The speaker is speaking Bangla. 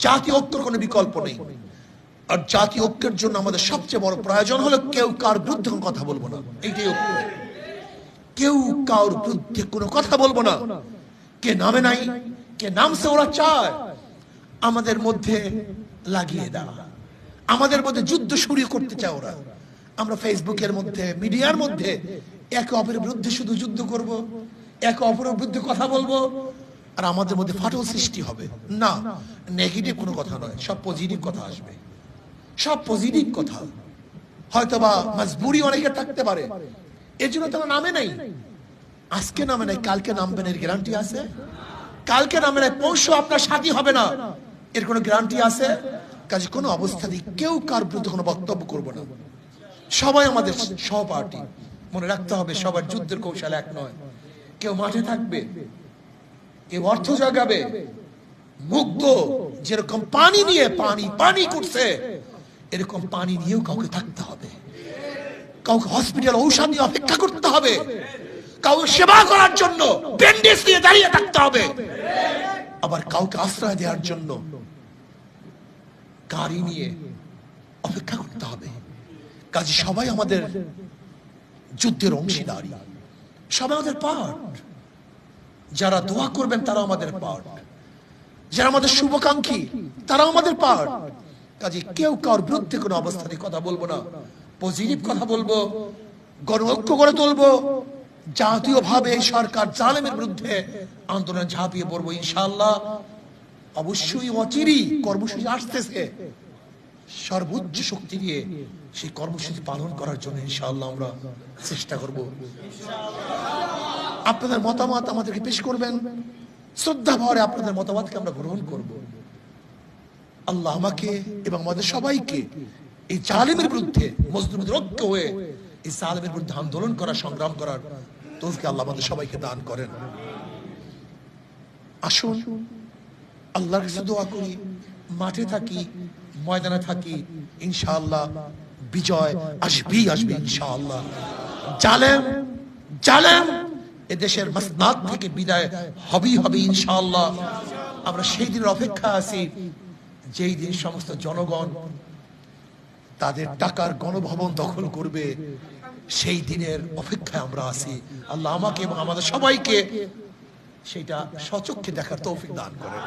জাতীয় ঐক্যের কোনো বিকল্প নেই। আর জাতীয় ঐক্যের জন্য আমাদের সবচেয়ে বড় প্রয়োজন হলো কেউ কার বিরুদ্ধে কোনো কথা বলবো না। এইটাই ঐক্য। কেউ কার বিরুদ্ধে কোনো কথা বলবো না। কে নামে নাই, কে নামছে, ওরা চায় আমাদের মধ্যে লাগিয়ে দেওয়া, আমাদের মধ্যে যুদ্ধ শুরু করতে চায় ওরা। আমরা ফেসবুকের মধ্যে, মিডিয়ার মধ্যে একে অপরের বিরুদ্ধে শুধু যুদ্ধ করব, একে অপরের বিরুদ্ধে কথা বলবো, আর আমাদের মধ্যে ফাটল সৃষ্টি হবে। না, নেগেটিভ কোনো কথা নয়, সব পজিটিভ কথা আসবে, সব পজিটিভ কথা। হয়তোবা মজবুরি অনেকে থাকতে পারে, এর জন্য তারা নামে নাই। আজকে নামে নাই, কালকে নামবেন এর গ্যারান্টি আছে? কালকে নামে নাই, পরশু আপনার সাথী হবে না, এর কোনো গ্যারান্টি আছে? কাজে কোনো অবস্থাতেই কেউ কার বিরুদ্ধে কোনো বক্তব্য করব না। সবাই আমাদের সহপাঠী। মনে রাখতে হবে, সবার যুদ্ধের কৌশল এক নয়। কেউ মাঠে থাকবে, কেউ অর্থ জাগাবে, মুগ্ধ যেরকম পানি নিয়ে পানি পানি করছে, এরকম পানি নিয়েও কাউকে থাকতে হবে। কাউকে হসপিটাল ঔষধ নিয়ে অপেক্ষা করতে হবে, কাউকে সেবা করার জন্য ব্যান্ডেজ নিয়ে দাঁড়িয়ে থাকতে হবে, আবার কাউকে আশ্রয় দেওয়ার জন্য গাড়ি নিয়ে অপেক্ষা করতে হবে। কাজে সবাই আমাদের যুদ্ধের অংশীদারি, সবাই আমাদের পার্ট। যারা দোয়া করবেন তারা আমাদের পার্ট, যারা আমাদের শুভাকাঙ্ক্ষী তারা আমাদের পার্ট। কাজে কেউ কারোর বিরুদ্ধে কোনো অবস্থানে কথা বলবো না, পজিটিভ কথা বলবো, গণ ঐক্য গড়ে তুলবো। জাতীয় ভাবে সরকার জালেমের বিরুদ্ধে আন্দোলন ঝাঁপিয়ে পড়বো ইনশাআল্লাহ। অবশ্যই অচিরেই কর্মসূচি আসতেছে, সর্বোচ্চ শক্তি দিয়ে সেই কর্মসূচি পালন করার জন্য ইনশাআল্লাহ আমরা চেষ্টা করব। আপনাদের মতামত আমাদেরকে পেশ করবেন, শ্রদ্ধা ভরে আপনাদের মতামতকে আমরা গ্রহণ করব। আল্লাহ আমাকে এবং আমাদের সবাইকে এই জালেমের বিরুদ্ধে মজলুমদের ঐক্য হয়ে এই জালেমের বিরুদ্ধে আন্দোলন করা, সংগ্রাম করার তৌফিক আল্লাহ আমাদের সবাইকে দান করেন। আসুন আল্লাহর কাছে দোয়া করি, মাঠে থাকি, ময়দানে থাকি, ইনশাআল্লাহ বিজয় আসবেই আসবে ইনশাআল্লাহ। জালেম জালেম এ দেশের মাসনাদ থেকে বিদায় হবেই হবে ইনশাআল্লাহ। আমরা সেই দিনের অপেক্ষা আছি, যেই দিন সমস্ত জনগণ তাদের টাকার গণভবন দখল করবে, সেই দিনের অপেক্ষায় আমরা আছি। আল্লাহ আমাকে এবং আমাদের সবাইকে সেটা স্বচক্ষে দেখার তৌফিক দান করেন।